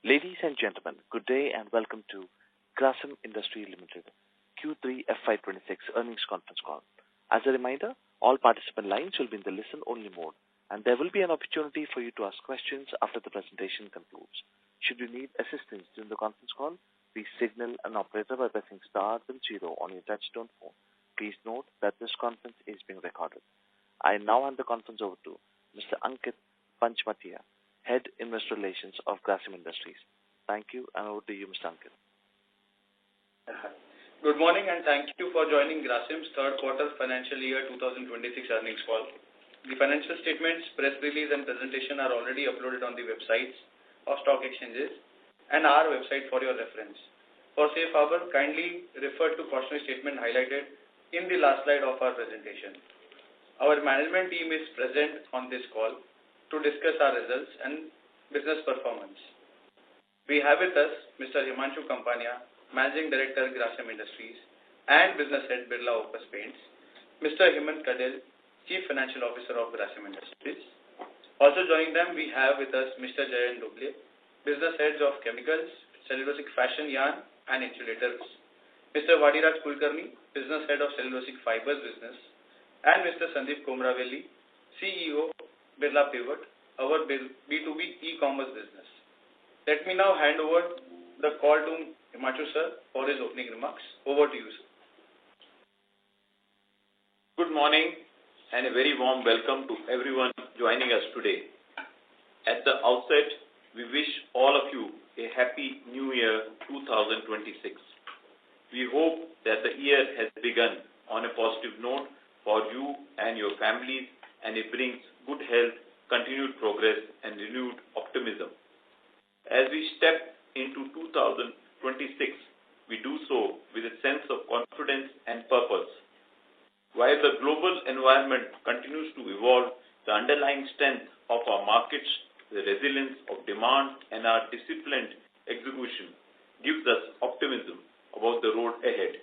Ladies and gentlemen, good day and welcome to Grasim Industries Limited Q3 FY2026 earnings conference call. As a reminder, all participant lines will be in the listen-only mode, and there will be an opportunity for you to ask questions after the presentation concludes. Should you need assistance during the conference call, please signal an operator by pressing star then 0 on your touchtone phone. Please note that this conference is being recorded. I now hand the conference over to Mr. Ankit Panchmatia, Head Investor Relations of Grasim Industries. Thank you, and over to you, Mr. Ankit. Good morning, and thank you for joining Grasim's third quarter financial year 2026 earnings call. The financial statements, press release, and presentation are already uploaded on the websites of stock exchanges and our website for your reference. For safe harbor, kindly refer to cautionary statement highlighted in the last slide of our presentation. Our management team is present on this call to discuss our results and business performance. We have with us Mr. Himanshu Kampania, Managing Director, Grasim Industries, and Business Head, Birla Opus Paints, Mr. Hemant Kadel, Chief Financial Officer of Grasim Industries. Also joining them, we have with us Mr. Jayan Duble, Business Heads of Chemicals, Cellulosic Fashion Yarn, and Insulators, Mr. Vadiraj Kulkarni, Business Head of Cellulosic Fibers Business, and Mr. Sandeep Komravelli, CEO, Birla Pivot, our B2B e-commerce business. Let me now hand over the call to Himanshu sir for his opening remarks. Over to you, sir. Good morning and a very warm welcome to everyone joining us today. At the outset, we wish all of you a happy New Year 2026. We hope that the year has begun on a positive note for you and your families, and it brings good health, continued progress, and renewed optimism. As we step into 2026, we do so with a sense of confidence and purpose. While the global environment continues to evolve, the underlying strength of our markets, the resilience of demand, and our disciplined execution gives us optimism about the road ahead.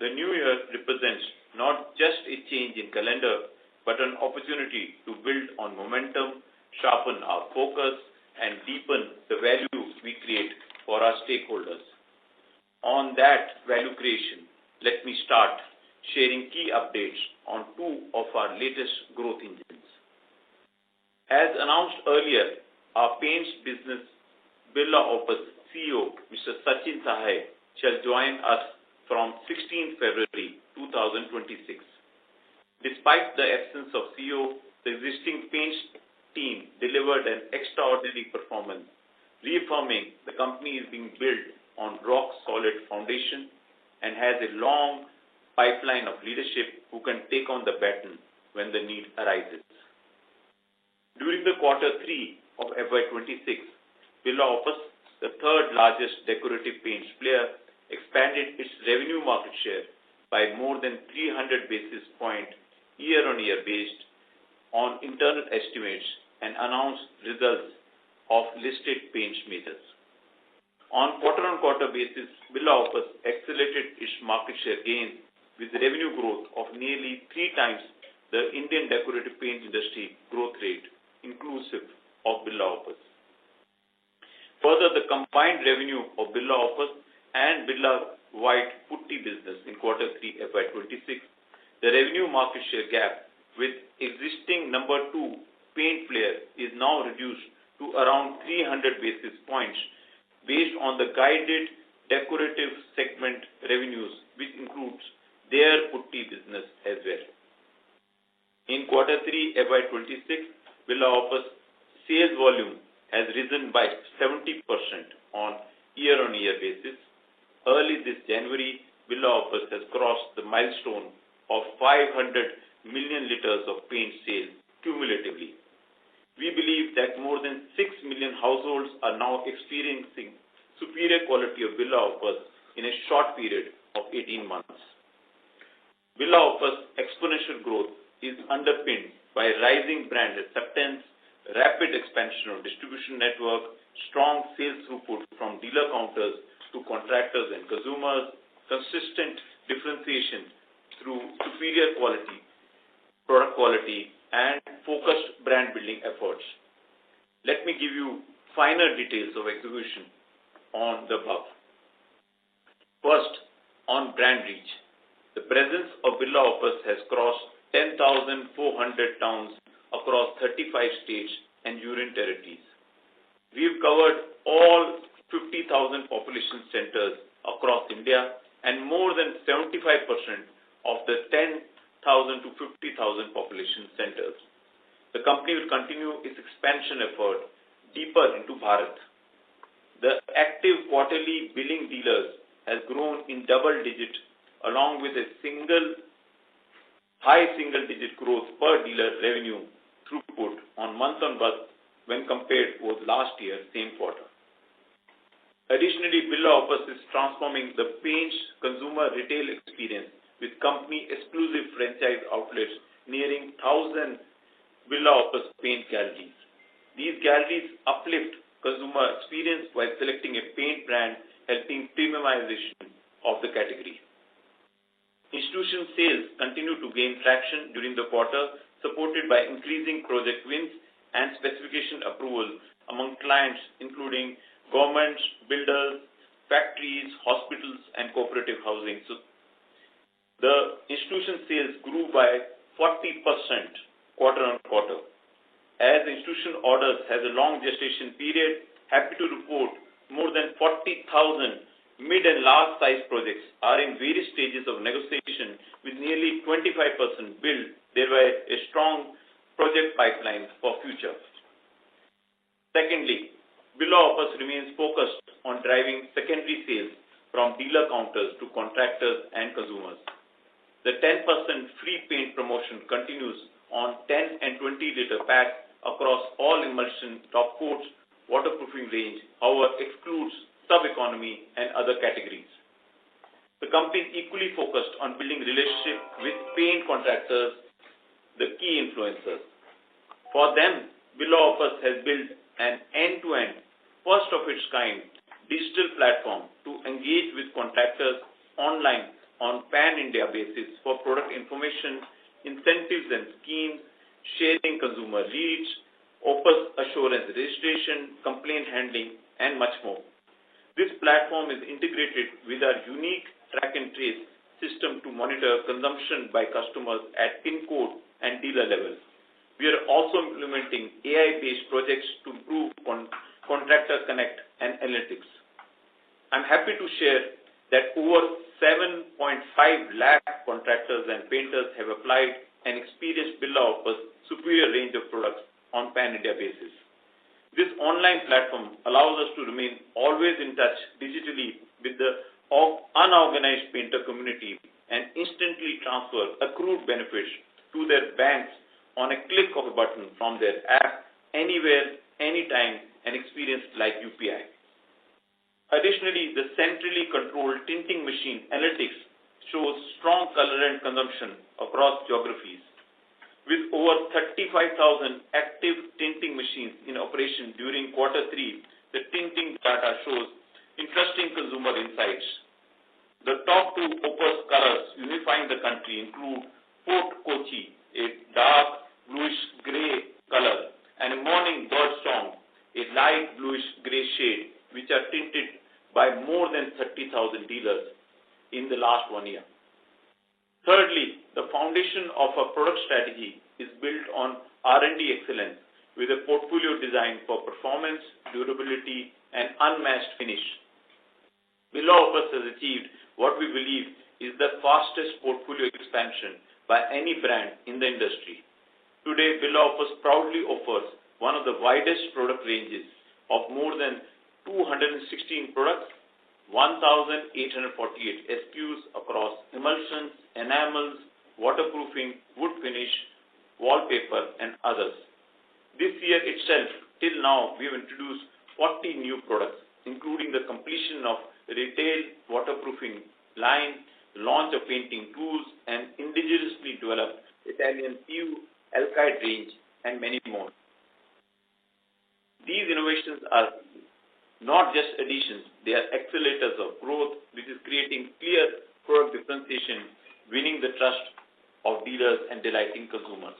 The new year represents not just a change in calendar, but an opportunity to build on momentum, sharpen our focus, and deepen the value we create for our stakeholders. On that value creation, let me start sharing key updates on two of our latest growth engines. As announced earlier, our paints business, Birla Opus CEO, Mr. Sachin Sahai, shall join us from 16 February 2026. Despite the absence of CEO, the existing paints team delivered an extraordinary performance, reaffirming the company is being built on rock-solid foundation and has a long pipeline of leadership who can take on the baton when the need arises. During the quarter 3 of FY26, Birla Opus, the third largest decorative paints player, expanded its revenue market share by more than 300 basis points year-on-year based on internal estimates and announced results of listed paints majors. On quarter-on-quarter basis, Birla Opus accelerated its market share gains with revenue growth of nearly 3 times the Indian decorative paint industry growth rate, inclusive of Birla Opus. Further, the combined revenue of Birla Opus and Birla White Putty business in quarter 3 FY26, the revenue market share gap with existing number 2 paint player is now reduced to around 300 basis points based on the guided decorative segment revenues, which includes their putty business as well. In quarter 3 FY26, Birla Opus sales volume has risen by 70% on year-on-year basis. Early this January, Birla Opus has crossed the milestone of 500 million liters of paint sales cumulatively. We believe that more than 6 million households are now experiencing superior quality of Birla Opus in a short period of 18 months. Birla Opus' exponential growth is underpinned by rising brand acceptance, rapid expansion of distribution network, strong sales throughput from dealer counters to contractors and consumers, consistent differentiation through superior quality, product quality, and focused brand building efforts. Let me give you finer details of execution on the above. First, on brand reach. The presence of Birla Opus has crossed 10,400 towns across 35 states and union territories. We've covered all 50,000 population centers across India and more than 75% of the 10,000 to 50,000 population centers. The company will continue its expansion effort deeper into Bharat. The active quarterly billing dealers has grown in double digit along with a high single digit growth per dealer revenue throughput on month-on-month when compared with last year same quarter. Additionally, Birla Opus is transforming the paints consumer retail experience with company exclusive franchise outlets nearing 1,000 Birla Opus paint galleries. These galleries uplift consumer experience while selecting a paint brand, helping premiumization of the category. Institution sales continue to gain traction during the quarter, supported by increasing project wins and specification approval among clients including governments, builders, factories, hospitals, and cooperative housing. So the institution sales grew by 40% quarter on quarter. As institution orders has a long gestation period, happy to report more than 40,000 mid and large size projects are in various stages of negotiation with nearly 25% built, thereby a strong project pipeline for future. Secondly, Birla Opus remains focused on driving secondary sales from dealer counters to contractors and consumers. The 10% free paint promotion continues on 10 and 20 liter packs across all emulsion, top coats, waterproofing range, however excludes sub-economy and other categories. The company is equally focused on building relationship with paint contractors, the key influencers. For them, Birla Opus has built an end-to-end, first of its kind, digital platform to engage with contractors online on pan-India basis for product information, incentives and schemes, sharing consumer leads, Opus assurance registration, complaint handling, and much more. This platform is integrated with our unique track and trace system to monitor consumption by customers at pin code and dealer level. We are also implementing AI-based projects to improve contractor connect and analytics. I'm happy to share that over 7.5 lakh contractors and painters have applied and experienced Birla Opus superior range of products on pan-India basis. This online platform allows us to remain always in touch digitally with the unorganized painter community and instantly transfer accrued benefits to their banks on a click of a button from their app anywhere, anytime, and experience like UPI. Additionally, the centrally controlled tinting machine analytics shows strong color and consumption across geographies. With over 35,000 active tinting machines in operation during Q3, the tinting data shows interesting consumer insights. The top two Opus colors unifying the country include Fort Kochi, a dark bluish gray color, and a Morning Bird Song, a light bluish gray shade, which are tinted by more than 30,000 dealers in the last 1 year. Thirdly, the foundation of our product strategy is built on R&D excellence with a portfolio designed for performance, durability, and unmatched finish. Birla Opus has achieved what we believe is the fastest portfolio expansion by any brand in the industry. Today, Birla Opus proudly offers one of the widest product ranges of more than 216 products, 1,848 SKUs across emulsions, enamels, waterproofing, wood finish, wallpaper, and others. This year itself, till now, we have introduced 40 new products, including the completion of retail waterproofing line, launch of painting tools, and indigenously developed Italian PU alkyd range, and many more. These innovations are not just additions, they are accelerators of growth, which is creating clear product differentiation, winning the trust of dealers and delighting consumers.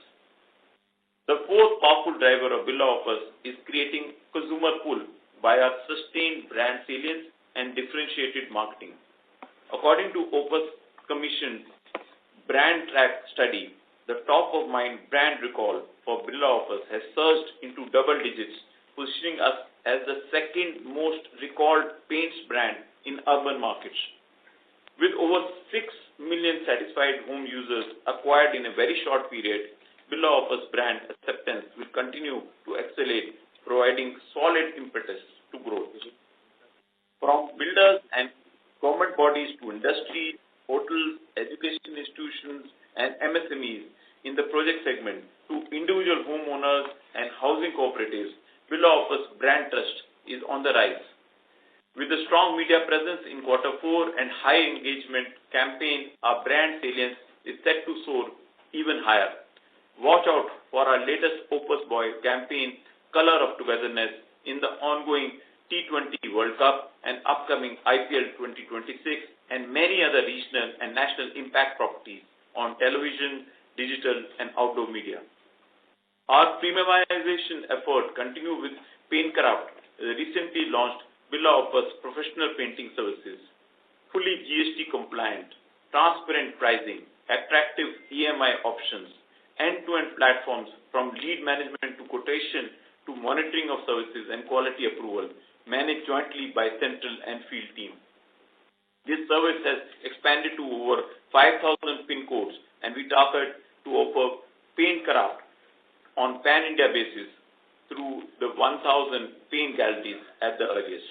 The fourth powerful driver of Birla Opus is creating consumer pull by our sustained brand salience and differentiated marketing. According to Opus commissioned brand track study, the top of mind brand recall for Birla Opus has surged into double digits, positioning us as the second most recalled paints brand in urban markets. With over 6 million satisfied home users acquired in a very short period, Birla Opus brand acceptance will continue to accelerate, providing solid impetus to growth. From builders and government bodies to industry, hotels, education institutions, and MSMEs in the project segment to individual homeowners and housing cooperatives, Birla Opus brand trust is on the rise. With a strong media presence in Q4 and high engagement campaign, our brand salience is set to soar even higher. Watch out for our latest Opus Boy campaign, Color of Togetherness, in the ongoing T20 World Cup and upcoming IPL 2026 and many other regional and national impact properties on television, digital and outdoor media. Our premiumization effort continue with Paintcraft, recently launched Birla Opus Professional Painting Services, fully GST compliant, transparent pricing, attractive EMI options, end-to-end platforms from lead management to quotation to monitoring of services and quality approval, managed jointly by central and field team. This service has expanded to over 5,000 pin codes, and we target to offer Paintcraft on pan-India basis through the 1,000 paint galleries at the earliest.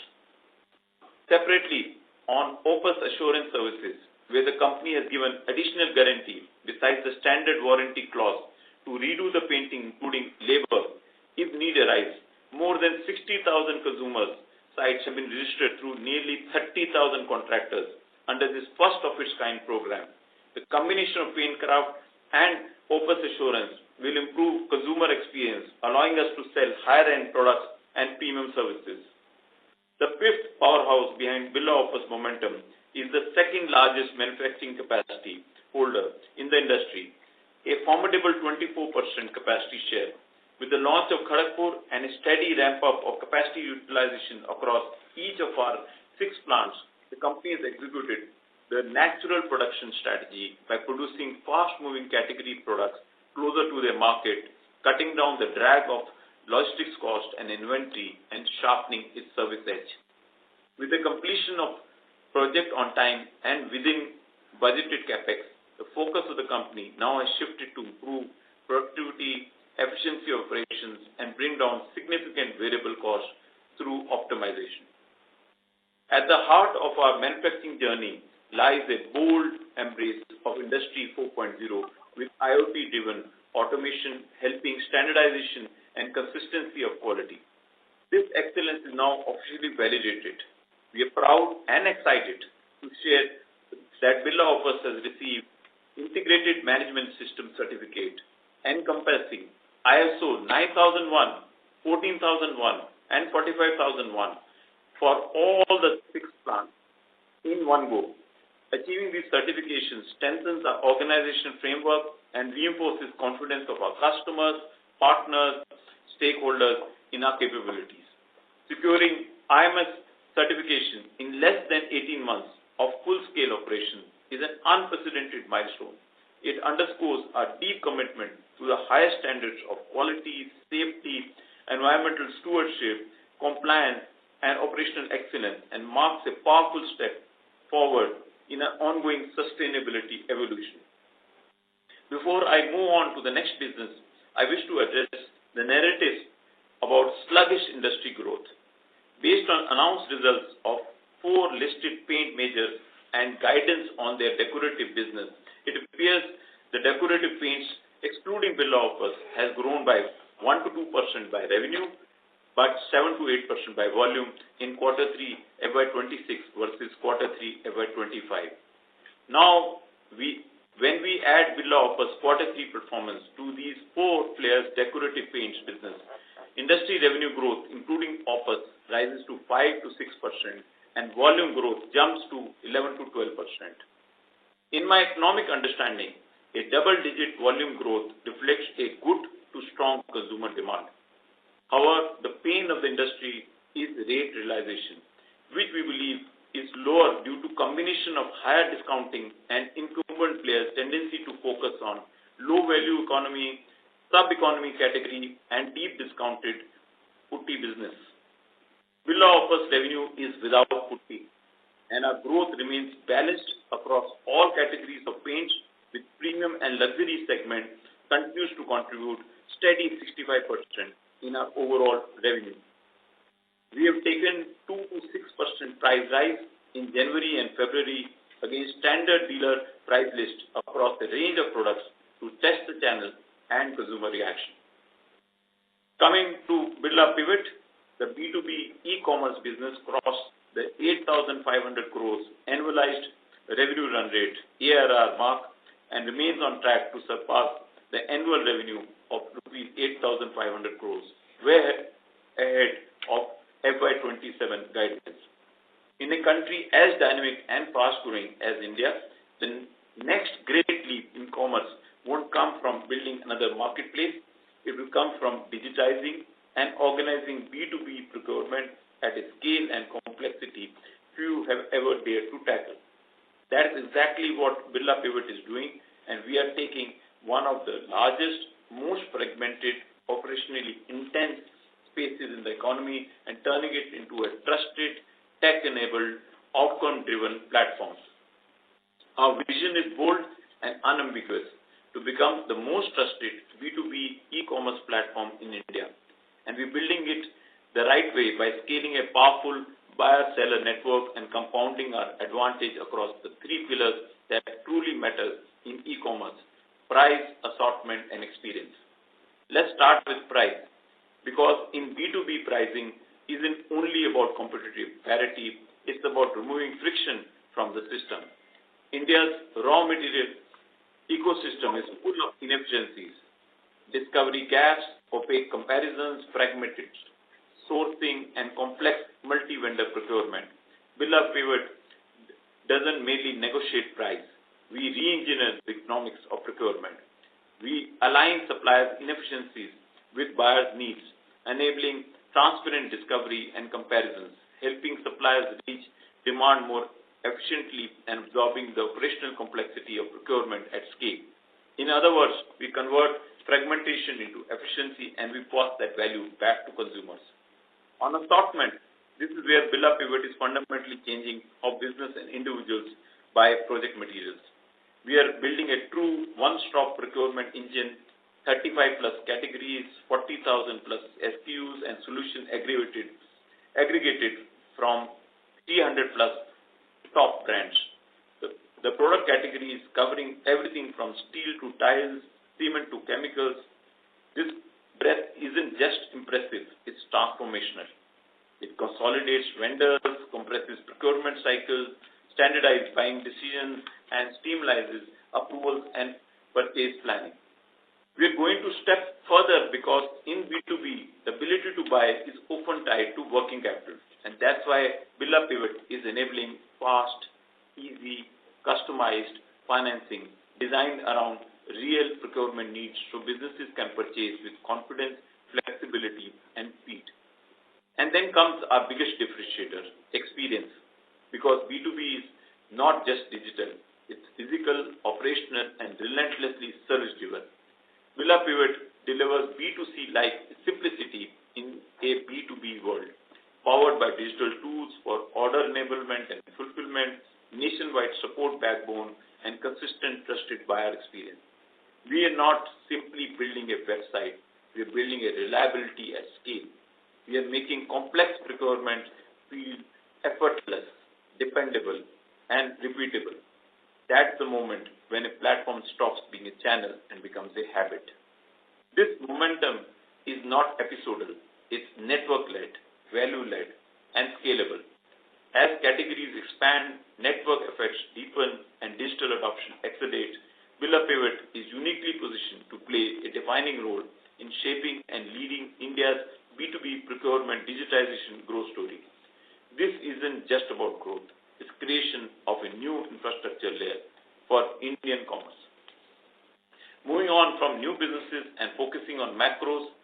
Separately, on Opus Assurance Services, where the company has given additional guarantee besides the standard warranty clause to redo the painting including labor, if need arise, more than 60,000 consumers sites have been registered through nearly 30,000 contractors under this first of its kind program. The combination of Paintcraft and Opus Assurance will improve consumer experience, allowing us to sell higher end products and premium services. The fifth powerhouse behind Birla Opus momentum is the second largest manufacturing capacity holder in the industry, a formidable 24% capacity share. With the launch of Kharagpur and a steady ramp-up of capacity utilization across each of our 6 plants, the company has executed the natural production strategy by producing fast-moving category products closer to their market, cutting down the drag of logistics cost and inventory and sharpening its service edge. With the completion of project on time and within budgeted capex, the focus of the company now has shifted to improve productivity, efficiency of operations, and bring down significant variable costs through optimization. At the heart of our manufacturing journey lies a bold embrace of Industry 4.0 with IoT-driven automation helping standardization and consistency of quality. This excellence is now officially validated. We are proud and excited to share that Birla Opus has received Integrated Management System Certificate encompassing ISO 9001, 14001 and 45001 for all the 6 plants in one go. Achieving these certifications strengthens our organizational framework and reinforces confidence of our customers, partners, stakeholders in our capabilities. Securing IMS certification in less than 18 months of full-scale operation is an unprecedented milestone. It underscores our deep commitment to the highest standards of quality, safety, environmental stewardship, compliance, and operational excellence, and marks a powerful step forward in an ongoing sustainability evolution. Before I move on to the next business, I wish to address the narratives about sluggish industry growth. Based on announced results of 4 listed paint majors and guidance on their decorative business, it appears the decorative paints, excluding Birla Opus, has grown by 1 to 2% by revenue, but 7 to 8% by volume in Q3 FY26 versus Q3 FY25. Now, when we add Birla Opus Q3 performance to these 4 players' decorative paints business, industry revenue growth, including Opus, rises to 5 to 6%, and volume growth jumps to 11 to 12%. In my economic understanding, a double-digit volume growth reflects a good to strong consumer demand. However, the pain of the industry is rate realization, which we believe is lower due to combination of higher discounting and incumbent players' tendency to focus on low-value economy, sub-economy category, and deep discounted putty business. Birla offers revenue is without putty, and our growth remains balanced across all categories of paints, with premium and luxury segment continues to contribute steady 65% in our overall revenue. We have taken 2 to 6% price rise in January and February against standard dealer price list across a range of products to test the channel and consumer reaction. Coming to Birla Pivot, the B2B e-commerce business crossed the 8,500 crores annualized revenue run rate ARR mark and remains on track to surpass the annual revenue of rupees 8,500 crores, way ahead of FY2027 guidance. In a country as dynamic and fast-growing as India, the next great leap in commerce won't come from building another marketplace. It will come from digitizing and organizing B2B procurement at a scale and complexity few have ever dared to tackle. That is exactly what Birla Pivot is doing, and we are taking one of the largest, most fragmented, operationally intense spaces in the economy and turning it into a trusted, tech-enabled, outcome-driven platform. Our vision is bold and unambiguous to become the most trusted B2B e-commerce platform in India. And we're building it the right way by scaling a powerful buyer-seller network and compounding our advantage across the 3 pillars that truly matter in e-commerce: price, assortment, and experience. Let's start with price, because in B2B pricing isn't only about competitive parity, it's about removing friction from the system. India's raw material ecosystem is full of inefficiencies, discovery gaps, opaque comparisons, fragmented sourcing, and complex multi-vendor procurement. Birla Pivot doesn't merely negotiate price. We re-engineer the economics of procurement. We align suppliers' inefficiencies with buyers' needs, enabling transparent discovery and comparisons, helping suppliers reach demand more efficiently and absorbing the operational complexity of procurement at scale. In other words, we convert fragmentation into efficiency and we pass that value back to consumers. On assortment, this is where Birla Pivot is fundamentally changing how business and individuals buy project materials. We are building a true one-stop procurement engine, 35 plus categories, 40,000 plus SKUs and solutions aggregated from 300 plus top brands. The product categories covering everything from steel to tiles, cement to chemicals. This breadth isn't just impressive, it's transformational. It consolidates vendors, compresses procurement cycles, standardizes buying decisions, and streamlines approvals and purchase planning. We're going to step further because in B2B, the ability to buy is often tied to working capital. And that's why Birla Pivot is enabling fast, easy, customized financing designed around real procurement needs so businesses can purchase with confidence, flexibility, and speed. And then comes our biggest differentiator, experience. Because B2B is not just digital, it's physical, operational, and relentlessly service-driven. Birla Pivot delivers B2C-like simplicity in a B2B world, powered by digital tools for order enablement and fulfillment, nationwide support backbone, and consistent trusted buyer experience. We are not simply building a website, we are building a reliability at scale. We are making complex procurement feel effortless, dependable, and repeatable. That's the moment when a platform stops being a channel and becomes a habit. This momentum is not episodal, it's network-led, value-led, and scalable. As categories expand, network effects deepen, and digital adoption accelerates, Birla Pivot is uniquely positioned to play a defining role in shaping and leading India's B2B procurement digitization growth story. This isn't just about growth, it's creation of a new infrastructure layer for Indian commerce. Moving on from new businesses and focusing on macros,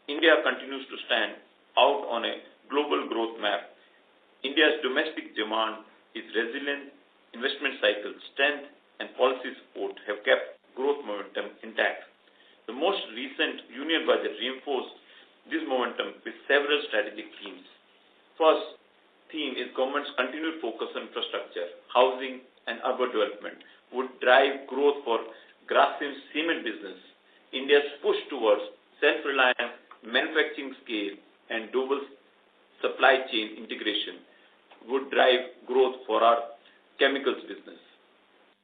India continues to stand out on a global growth map. India's domestic demand is resilient, investment cycle strength, and policy support have kept growth momentum intact. The most recent Union Budget reinforced this momentum with several strategic themes. First theme is government's continued focus on infrastructure, housing, and urban development would drive growth for Grasim's cement business. India's push towards self-reliance, manufacturing scale, and global supply chain integration would drive growth for our chemicals business.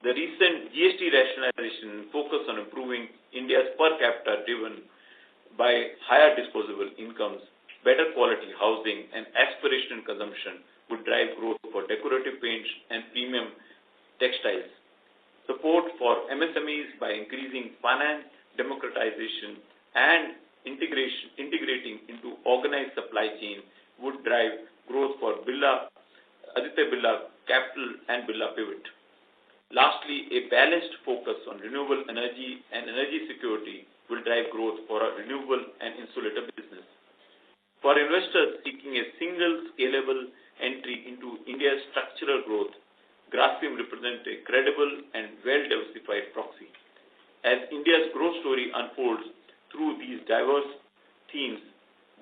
The recent GST rationalization focus on improving India's per capita driven by higher disposable incomes, better quality housing, and aspirational consumption would drive growth for decorative paints and premium textiles. Support for MSMEs by increasing finance, democratization, and integrating into organized supply chain would drive growth for Aditya Birla Capital and Birla Pivot. Lastly, a balanced focus on renewable energy and energy security will drive growth for our renewable and insulator business. For investors seeking a single scalable entry into India's structural growth, Grasim represents a credible and well-diversified proxy. As India's growth story unfolds through these diverse themes,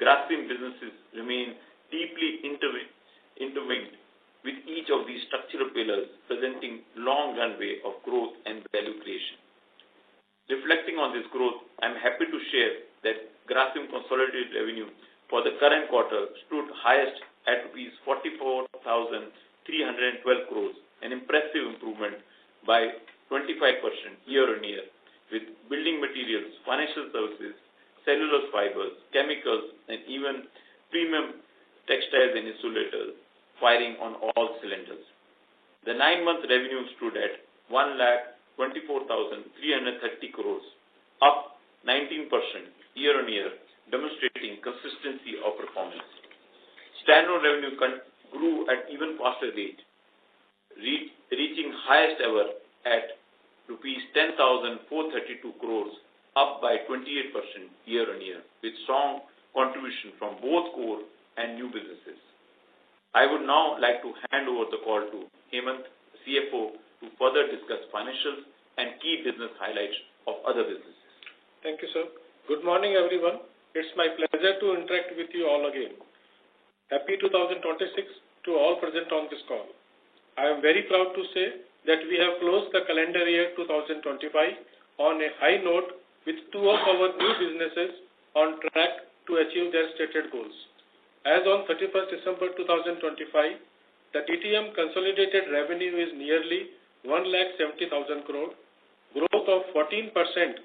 Grasim businesses remain deeply intertwined with each of these structural pillars, presenting long runway of growth and value creation. Reflecting on this growth, I am happy to share that Grasim consolidated revenue for the current quarter stood highest at rupees 44,312 crores, an impressive improvement by 25% year-on-year, with building materials, financial services, cellulose fibers, chemicals, and even premium textiles and insulators firing on all cylinders. The 9-month revenue stood at 1,24,330 crores, up 19% year-on-year, demonstrating consistency of performance. Standalone revenue grew at even faster rate, reaching highest ever at rupees 10,432 crores, up by 28% year-on-year, with strong contribution from both core and new businesses. I would now like to hand over the call to Hemant, CFO, to further discuss financials and key business highlights of other businesses. Thank you, sir. Good morning, everyone. It's my pleasure to interact with you all again. Happy 2026 to all present on this call. I am very proud to say that we have closed the calendar year 2025 on a high note with 2 of our new businesses on track to achieve their stated goals. As on 31st December 2025, the TTM consolidated revenue is nearly 1,70,000 crore, growth of 14%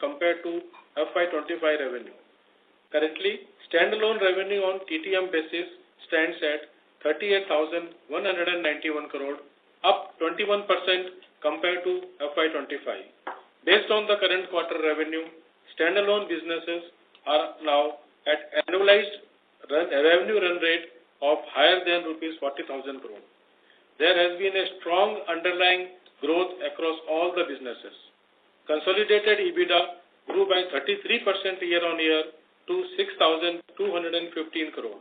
compared to FY25 revenue. Currently, standalone revenue on TTM basis stands at 38,191 crore, up 21% compared to FY25. Based on the current quarter revenue, standalone businesses are now at annualized revenue run rate of higher than rupees 40,000 crore. There has been a strong underlying growth across all the businesses. Consolidated EBITDA grew by 33% year-on-year to 6,215 crore.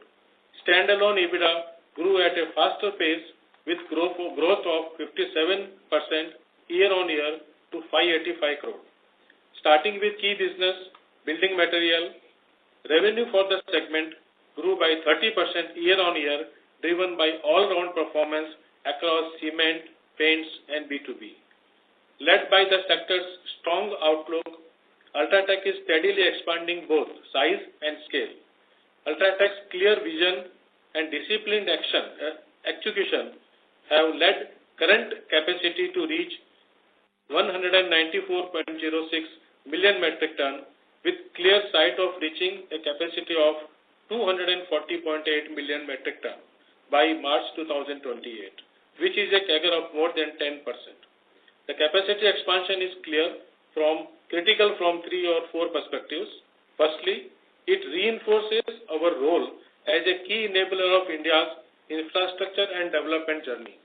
Standalone EBITDA grew at a faster pace with growth of 57% year-on-year to 585 crore. Starting with key business, building material, revenue for the segment grew by 30% year-on-year, driven by all-round performance across cement, paints, and B2B. Led by the sector's strong outlook, UltraTech is steadily expanding both size and scale. UltraTech's clear vision and disciplined execution have led current capacity to reach 194.06 million metric ton, with clear sight of reaching a capacity of 240.8 million metric ton by March 2028, which is a CAGR of more than 10%. The capacity expansion is critical from 3 or 4 perspectives. Firstly, it reinforces our role as a key enabler of India's infrastructure and development journey.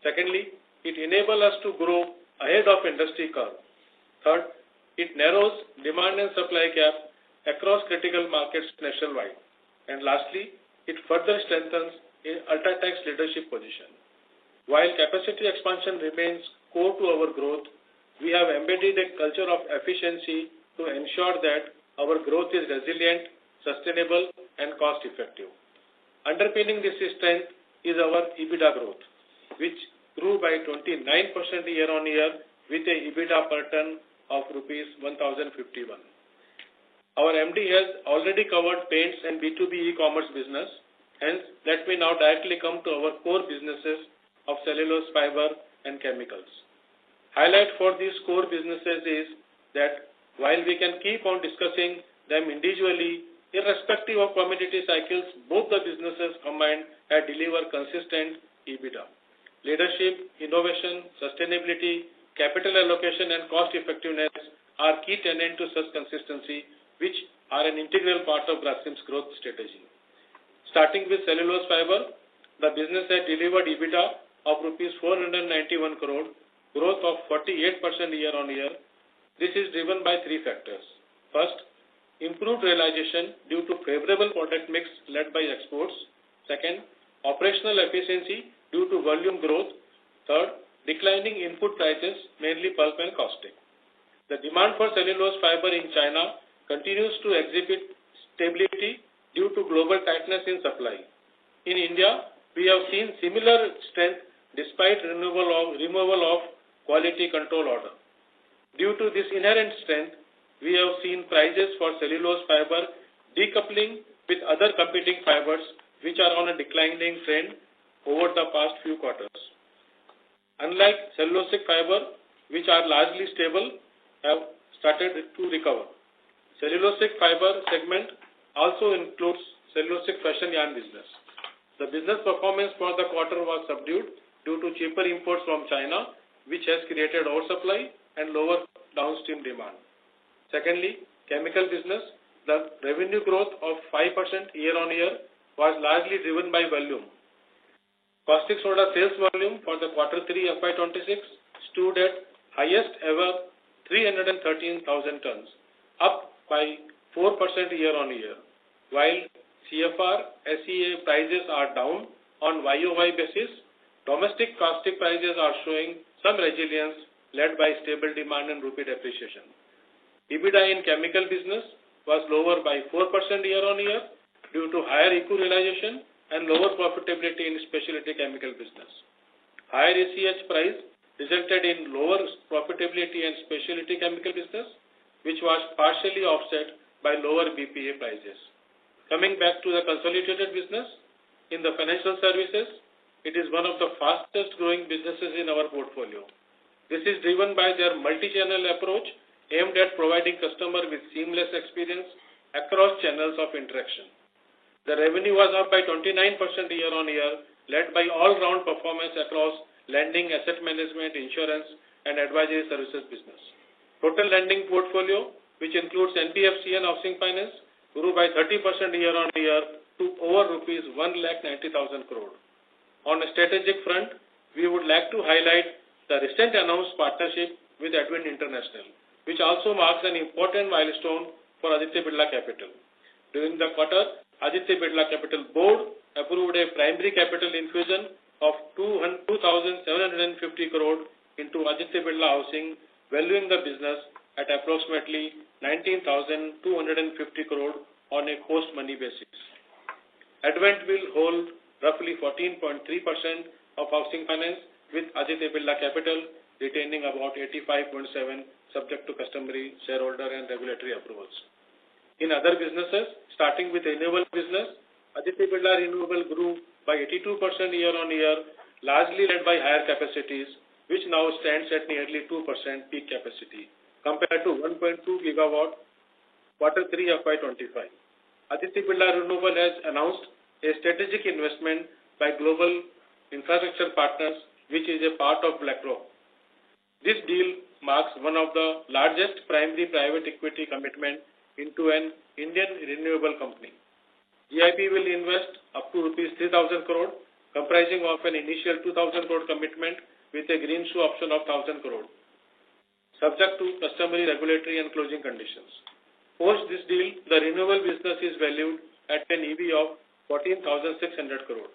Secondly, it enables us to grow ahead of industry curve. Third, it narrows demand and supply gap across critical markets nationwide. And lastly, it further strengthens UltraTech's leadership position. While capacity expansion remains core to our growth, we have embedded a culture of efficiency to ensure that our growth is resilient, sustainable, and cost-effective. Underpinning this strength is our EBITDA growth, which grew by 29% year-on-year with a EBITDA per ton of rupees 1,051. Our MD has already covered paints and B2B e-commerce business. Hence, let me now directly come to our core businesses of cellulose fiber and chemicals. Highlight for these core businesses is that while we can keep on discussing them individually, irrespective of commodity cycles, both the businesses combined have delivered consistent EBITDA. Leadership, innovation, sustainability, capital allocation, and cost effectiveness are key tenets to such consistency, which are an integral part of Grasim's growth strategy. Starting with cellulose fiber, the business has delivered EBITDA of rupees 491 crore, growth of 48% year-on-year. This is driven by three factors. First, improved realization due to favorable product mix led by exports. Second, operational efficiency due to volume growth. Third, declining input prices, mainly pulp and caustic. The demand for cellulose fiber in China continues to exhibit stability due to global tightness in supply. In India, we have seen similar strength despite removal of quality control order. Due to this inherent strength, we have seen prices for cellulose fiber decoupling with other competing fibers which are on a declining trend over the past few quarters. Unlike cellulosic fiber, which are largely stable, have started to recover. Cellulosic fiber segment also includes cellulosic fashion yarn business. The business performance for the quarter was subdued due to cheaper imports from China, which has created oversupply and lower downstream demand. Secondly, chemical business, the revenue growth of 5% year-on-year was largely driven by volume. Caustic soda sales volume for the quarter 3 FY26 stood at highest ever 313,000 tons, up by 4% year-on-year, while CFR SEA prices are down on YOY basis. Domestic caustic prices are showing some resilience led by stable demand and rupee depreciation. EBITDA in chemical business was lower by 4% year-on-year due to higher ECU realization and lower profitability in specialty chemical business. Higher ACH price resulted in lower profitability in specialty chemical business, which was partially offset by lower BPA prices. Coming back to the consolidated business, in the financial services, it is one of the fastest growing businesses in our portfolio. This is driven by their multi-channel approach aimed at providing customer with seamless experience across channels of interaction. The revenue was up by 29% year-on-year, led by all-round performance across lending, asset management, insurance, and advisory services business. Total lending portfolio, which includes NBFC and housing finance, grew by 30% year-on-year to over rupees 1,90,000 crore. On a strategic front, we would like to highlight the recent announced partnership with Advent International, which also marks an important milestone for Aditya Birla Capital. During the quarter, Aditya Birla Capital Board approved a primary capital infusion of 2,750 crore into Aditya Birla Housing, valuing the business at approximately 19,250 crore on a post-money basis. Advent will hold roughly 14.3% of housing finance, with Aditya Birla Capital retaining about 85.7% subject to customary shareholder and regulatory approvals. In other businesses, starting with renewable business, Aditya Birla Renewable grew by 82% year-on-year, largely led by higher capacities, which now stands at nearly 2% peak capacity, compared to 1.2 gigawatt quarter 3 FY25. Aditya Birla Renewable has announced a strategic investment by Global Infrastructure Partners, which is a part of BlackRock. This deal marks one of the largest primary private equity commitment into an Indian renewable company. GIP will invest up to rupees 3,000 crore, comprising of an initial 2,000 crore commitment with a green shoe option of 1,000 crore, subject to customary regulatory and closing conditions. Post this deal, the renewable business is valued at an EV of 14,600 crore.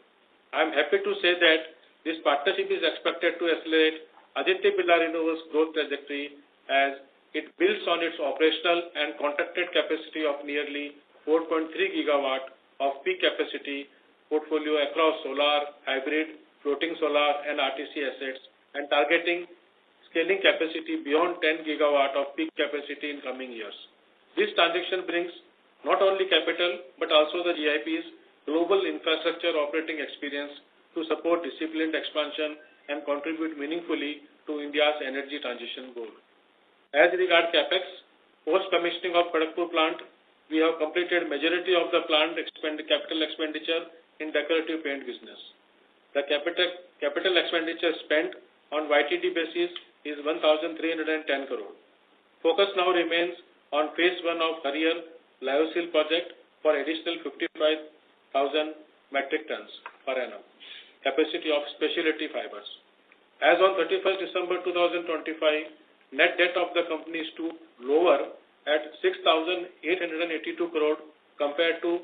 I am happy to say that this partnership is expected to accelerate Aditya Birla Renewables' growth trajectory as it builds on its operational and contracted capacity of nearly 4.3 gigawatt of peak capacity portfolio across solar, hybrid, floating solar and RTC assets, and targeting scaling capacity beyond 10 gigawatt of peak capacity in coming years. This transaction brings not only capital but also the GIP's global infrastructure operating experience to support disciplined expansion and contribute meaningfully to India's energy transition goal. As regards CapEx, post-commissioning of Kharagpur plant, we have completed majority of the planned capital expenditure in decorative paint business. The capital expenditure spent on YTD basis is 1,310 crore. Focus now remains on phase 1 of Harihar Lyocell project for additional 55,000 metric tons per annum capacity of specialty fibers. As on 31st December 2025, net debt of the company is lower at 6,882 crore compared to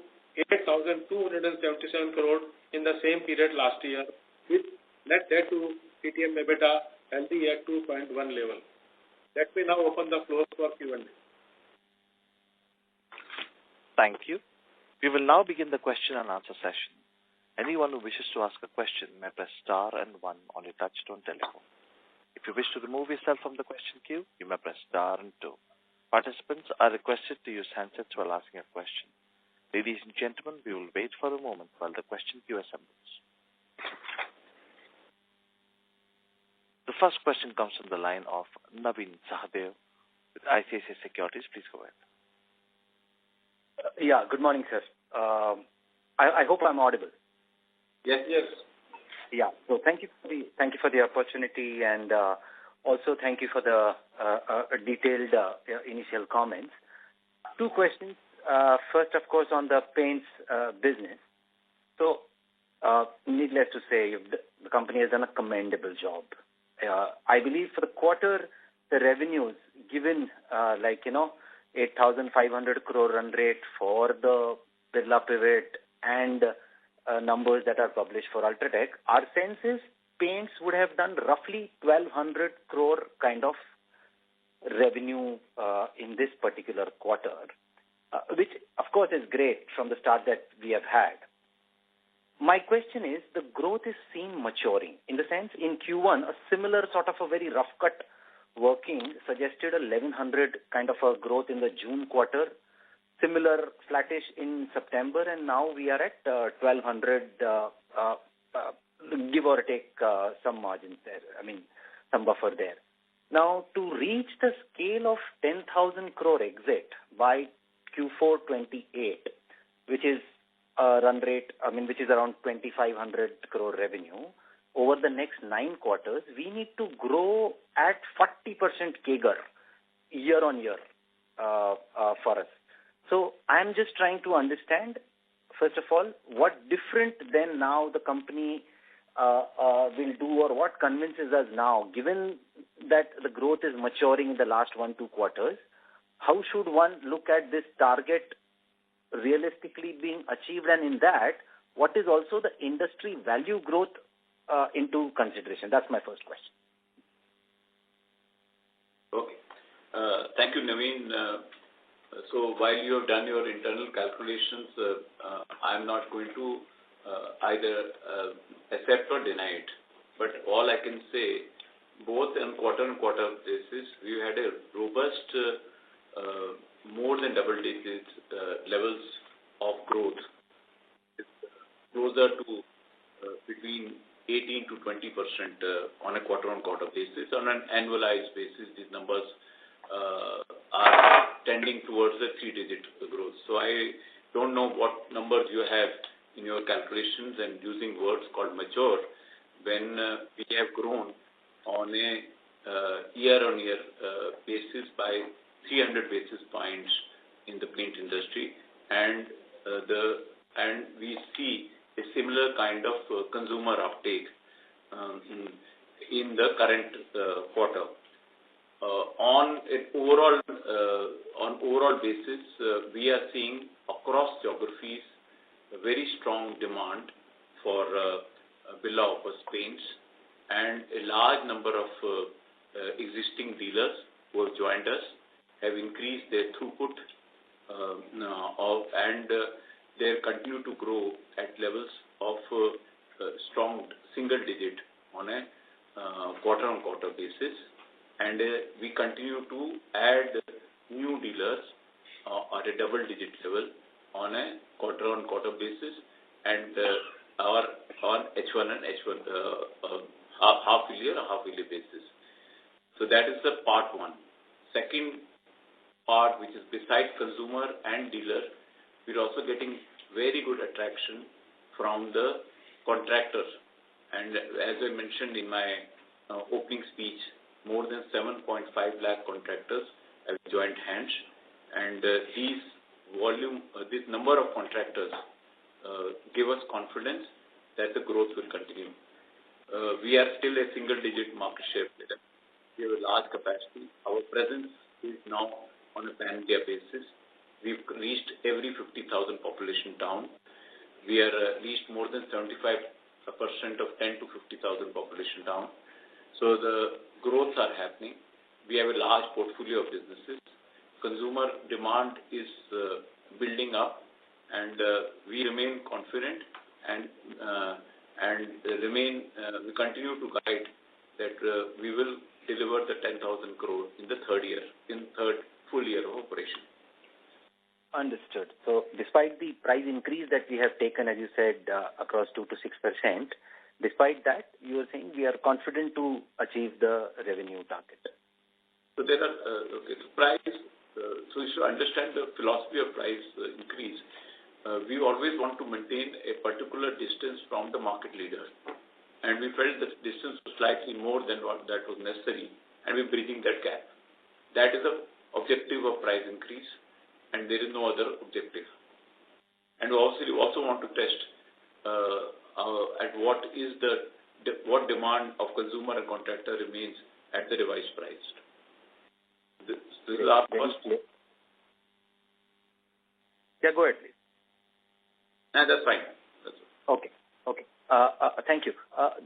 8,277 crore in the same period last year, with net debt to TTM EBITDA healthy at 2.1 level. Let me now open the floor for Q&A. Thank you. We will now begin the question and answer session. Anyone who wishes to ask a question may press star and 1 on your touchtone telephone. If you wish to remove yourself from the question queue, you may press star and 2. Participants are requested to use handsets while asking a question. Ladies and gentlemen, we will wait for a moment while the question queue assembles. The first question comes from the line of Naveen Sahadev with ICICI Securities. Please go ahead. Yeah, good morning, sir. I hope I'm audible. Yes. Yeah. So thank you for the opportunity, and also thank you for the detailed initial comments. Two questions. First, of course, on the paints business. So, needless to say, the company has done a commendable job. I believe for the quarter, the revenues given 8,500 crore run rate for the Birla Pivot and numbers that are published for Ultratech, our sense is paints would have done roughly 1,200 crore kind of revenue in this particular quarter, which of course is great from the start that we have had. My question is, the growth is seen maturing. In the sense, in Q1, a similar sort of a very rough cut working suggested 1,100 kind of a growth in the June quarter, similar flattish in September, and now we are at 1,200, give or take some margins there, some buffer there. Now, to reach the scale of 10,000 crore exit by Q4 28, which is a run rate, which is around 2,500 crore revenue, over the next 9 quarters, we need to grow at 40% CAGR year on year for us. So I'm just trying to understand, first of all, what different than now the company will do, or what convinces us now, given that the growth is maturing in the last 1-2 quarters. How should one look at this target realistically being achieved, and in that, what is also the industry value growth into consideration? That's my first question. Okay. Thank you, Naveen. So while you have done your internal calculations, I'm not going to either accept or deny it. But all I can say, both on quarter-on-quarter basis, we had a robust, more than double-digit levels of growth. It's closer to between 18 to 20% on a quarter-on-quarter basis. On an annualized basis, these numbers are tending towards the 3-digit growth. So I don't know what numbers you have in your calculations and using words called mature when we have grown on a year-on-year basis by 300 basis points in the paint industry, and we see a similar kind of consumer uptake in the current quarter. On overall basis, we are seeing across geographies a very strong demand for Birla Opus paints, and a large number of existing dealers who have joined us have increased their throughput and they continue to grow at levels of strong single digit on a quarter-on-quarter basis. And we continue to add new dealers at a double-digit level on a quarter-on-quarter basis, and on H1 and H1 half-yearly basis. So that is the part one. Second part, which is besides consumer and dealer, we're also getting very good attraction from the contractors. And as I mentioned in my opening speech, more than 7.5 lakh contractors have joined hands, and this number of contractors give us confidence that the growth will continue. We are still a single-digit market share player. We have a large capacity. Our presence is now on a pan-India basis. We've reached every 50,000 population town. We are reached more than 75% of 10 to 50,000 population town. So the growths are happening. We have a large portfolio of businesses. Consumer demand is building up, and we remain confident and we continue to guide that we will deliver the 10,000 crore in the third full year of operation. Understood. So despite the price increase that we have taken, as you said, across 2 to 6%, despite that, you are saying we are confident to achieve the revenue target. So there are price. So you should understand the philosophy of price increase. We always want to maintain a particular distance from the market leader, and we felt the distance was slightly more than what that was necessary, and we're bridging that gap. That is the objective of price increase, and there is no other objective. And we also want to test at what demand of consumer and contractor remains at the revised price. This is our first. Yeah, go ahead, please. That's fine. Okay. Thank you.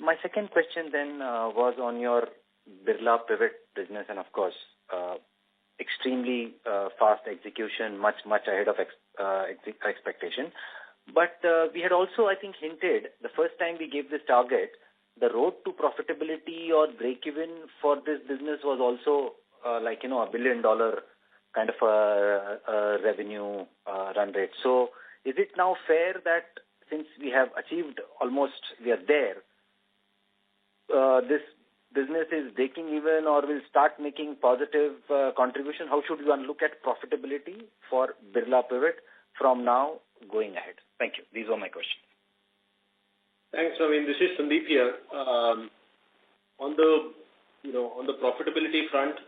My second question then was on your Birla Pivot business, and of course, extremely fast execution, much ahead of expectation. But we had also, I think, hinted the first time we gave this target, the road to profitability or break-even for this business was also $1 billion kind of a revenue run rate. So is it now fair that since we have achieved we are there, this business is breaking even or will start making positive contribution? How should one look at profitability for Birla Pivot from now going ahead? Thank you. These were my questions. Thanks, Naveen. This is Sandeep here. On the profitability front,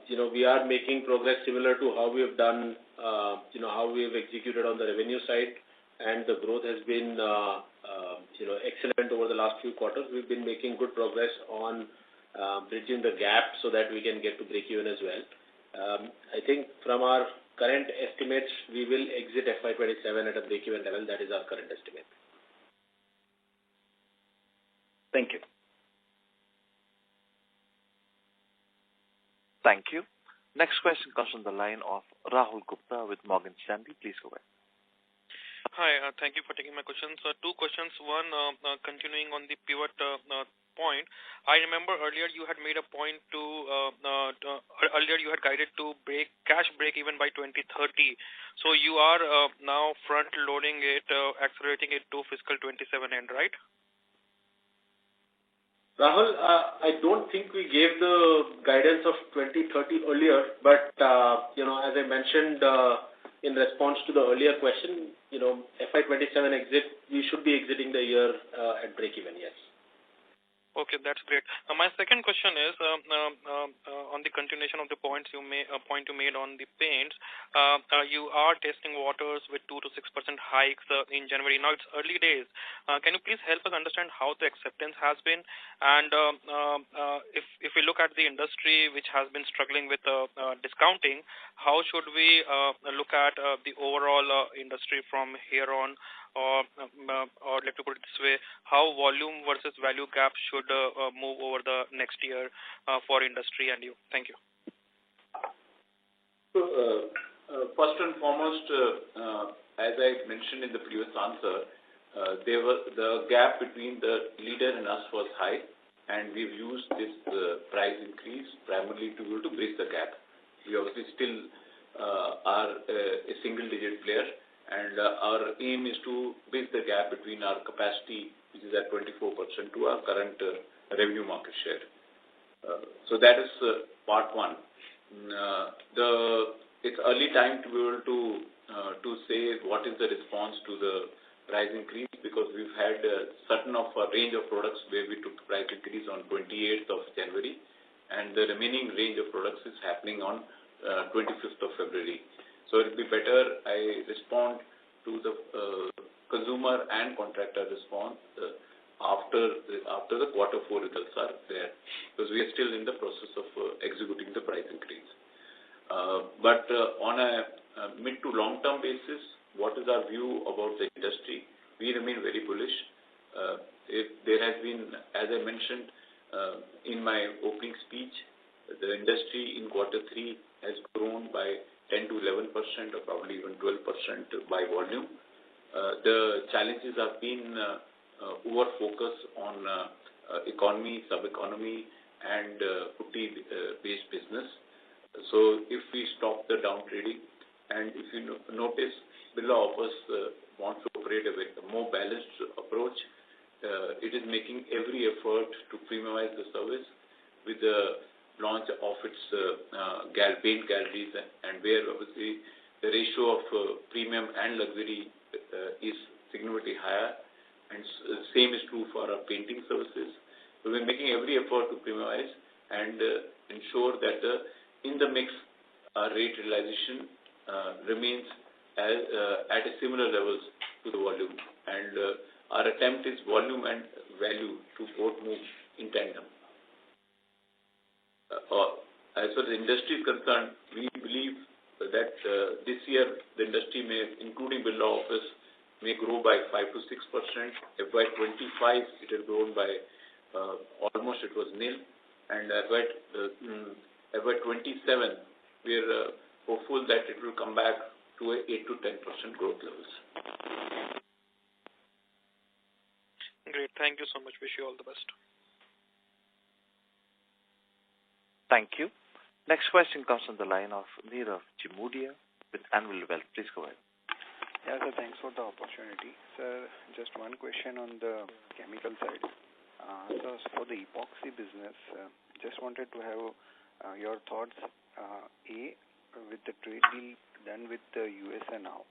we are making progress similar to how we have done, how we have executed on the revenue side, and the growth has been, excellent over the last few quarters. We've been making good progress on bridging the gap so that we can get to break even as well. I think from our current estimates, we will exit FY27 at a break even level. That is our current estimate. Thank you. Thank you. Next question comes from the line of Rahul Gupta with Morgan Stanley. Please go ahead. Hi, thank you for taking my questions. Two questions. One, continuing on the pivot point. I remember earlier you had made a point to, earlier you had guided to cash break even by 2030. So you are now front loading it, accelerating it to fiscal 27 end, right? Rahul, I don't think we gave the guidance of 2030 earlier, but as I mentioned in response to the earlier question, FY27 exit, we should be exiting the year at break even, yes. Okay, that's great. My second question is on the continuation of the point you made on the paints. You are testing waters with 2 to 6% hikes in January. Now it's early days. Can you please help us understand how the acceptance has been? And if we look at the industry which has been struggling with discounting, how should we look at the overall industry from here on? Or let me put it this way, how volume versus value gap should move over the next year for industry and you? Thank you. So, first and foremost, as I mentioned in the previous answer, the gap between the leader and us was high, and we've used this price increase primarily to be able to bridge the gap. We obviously still are a single-digit player, and our aim is to bridge the gap between our capacity, which is at 24%, to our current revenue market share. So that is part one. It's early time to be able to say what is the response to the price increase, because we've had certain of a range of products where we took the price increase on 28th of January, and the remaining range of products is happening on 25th of February. So it will be better I respond to the consumer and contractor response after the quarter 4 results are there, because we are still in the process of executing the price increase. But on a mid to long term basis, what is our view about the industry? We remain very bullish. There has been, as I mentioned in my opening speech, the industry in quarter 3 has grown by 10 to 11% or probably even 12% by volume. The challenges have been over-focus on economy, sub-economy, and putty-based business. So if we stop the down trading, and if you notice, Birla of us wants to operate a more balanced approach. It is making every effort to premiumize the service with the launch of its paint galleries, and where obviously the ratio of premium and luxury is significantly higher, and same is true for our painting services. So we're making every effort to premiumize and ensure that in the mix our rate realization remains at a similar levels to the volume, and our attempt is volume and value to both move in tandem. As far as the industry is concerned, we believe that this year the industry may, including Birla Office, may grow by 5 to 6%. FY25 it has grown by almost it was nil, and FY27 we are hopeful that it will come back to a 8 to 10% growth levels. Great, thank you so much. Wish you all the best. Thank you. Next question comes from the line of Nirav Jimudia with Anvil Wealth. Please go ahead. Yeah, sir, thanks for the opportunity. Sir, just one question on the chemical side. So for the epoxy business, just wanted to have your thoughts, with the trade deal done with the USA now,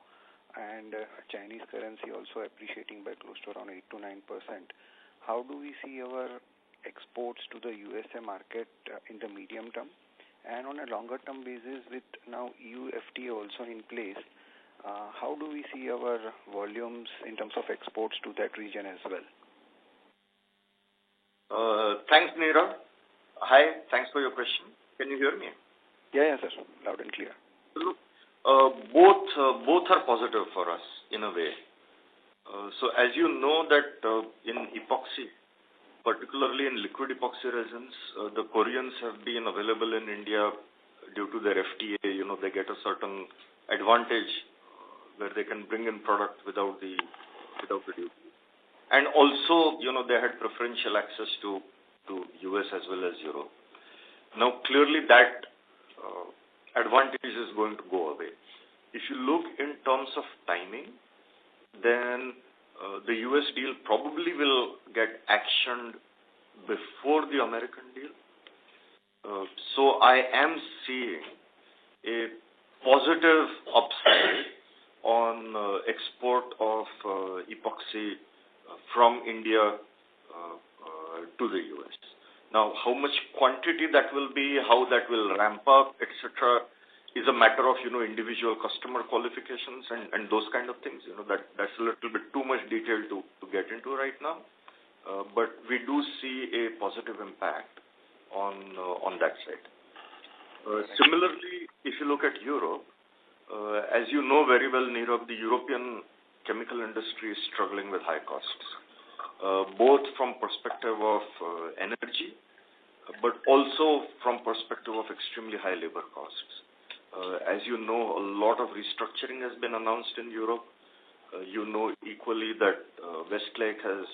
and Chinese currency also appreciating by close to around 8 to 9%. How do we see our exports to the USA market in the medium term, and on a longer term basis with now EU FTA also in place, how do we see our volumes in terms of exports to that region as well? Thanks, Nirav. Hi, thanks for your question. Can you hear me? Yeah, sir, loud and clear. Look, both are positive for us in a way. So as you know that in epoxy, particularly in liquid epoxy resins, the Koreans have been available in India due to their FTA. They get a certain advantage where they can bring in product without the duty. And also, they had preferential access to US as well as Europe. Now, clearly that advantage is going to go away. If you look in terms of timing, then the US deal probably will get actioned before the American deal. So I am seeing a positive upside on export of epoxy from India to the US. Now, how much quantity that will be, how that will ramp up, etc., is a matter of, individual customer qualifications and those kind of things. That's a little bit too much detail to get into right now. But we do see a positive impact on that side. Similarly, if you look at Europe, as you know very well, Nirav, the European chemical industry is struggling with high costs, both from perspective of energy, but also from perspective of extremely high labor costs. As you know, a lot of restructuring has been announced in Europe. Equally that Westlake has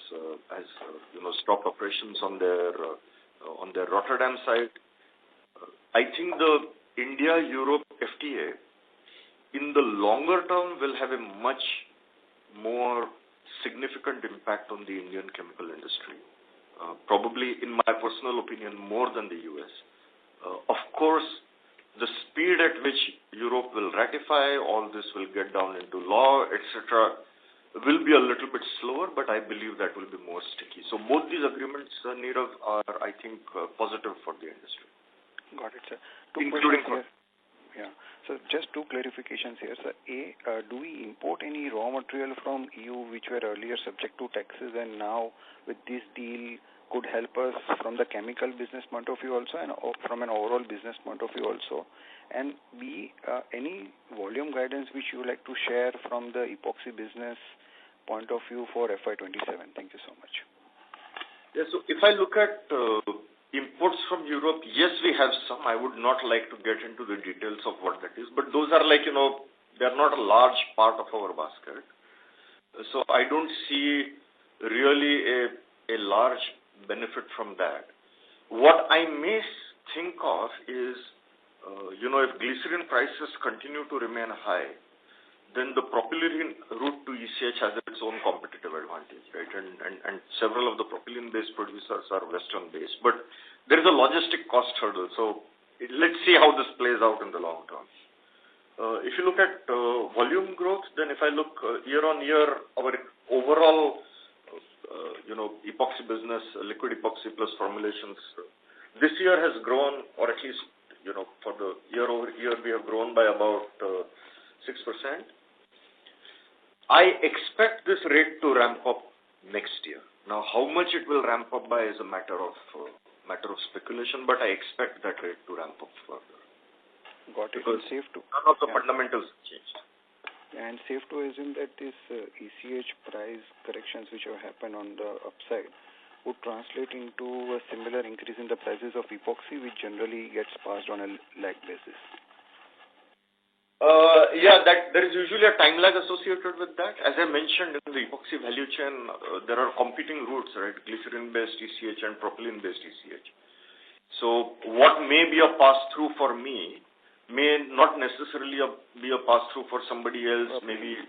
stopped operations on their Rotterdam site. I think the India-Europe FTA in the longer term will have a much more significant impact on the Indian chemical industry. Probably, in my personal opinion, more than the US. Of course, the speed at which Europe will ratify, all this will get down into law, etc., will be a little bit slower, but I believe that will be more sticky. So both these agreements, Nirav, are, I think, positive for the industry. Got it, sir. Including for... Yeah. So just two clarifications here, sir. A, do we import any raw material from EU which were earlier subject to taxes and now with this deal could help us from the chemical business point of view also and from an overall business point of view also? And B, any volume guidance which you would like to share from the epoxy business point of view for FY27? Thank you so much. Yeah, so if I look at imports from Europe, yes, we have some. I would not like to get into the details of what that is, but those are like, they're not a large part of our basket. So I don't see really a large benefit from that. What I may think of is, if glycerin prices continue to remain high, then the propylene route to ECH has its own competitive advantage, right? And several of the propylene-based producers are Western-based. But there is a logistic cost hurdle. So let's see how this plays out in the long term. If you look at volume growth, then if I look year on year, our overall, epoxy business, liquid epoxy plus formulations, this year has grown, or at least, for the year over year, we have grown by about 6%. I expect this rate to ramp up next year. Now, how much it will ramp up by is a matter of speculation, but I expect that rate to ramp up further. Got it. Because safe to none of the fundamentals changed. And safe to assume that this ECH price corrections which have happened on the upside would translate into a similar increase in the prices of epoxy, which generally gets passed on a lag basis. There is usually a time lag associated with that. As I mentioned, in the epoxy value chain, there are competing routes, right? Glycerin-based ECH and propylene-based ECH. So what may be a pass-through for me may not necessarily be a pass-through for somebody else, maybe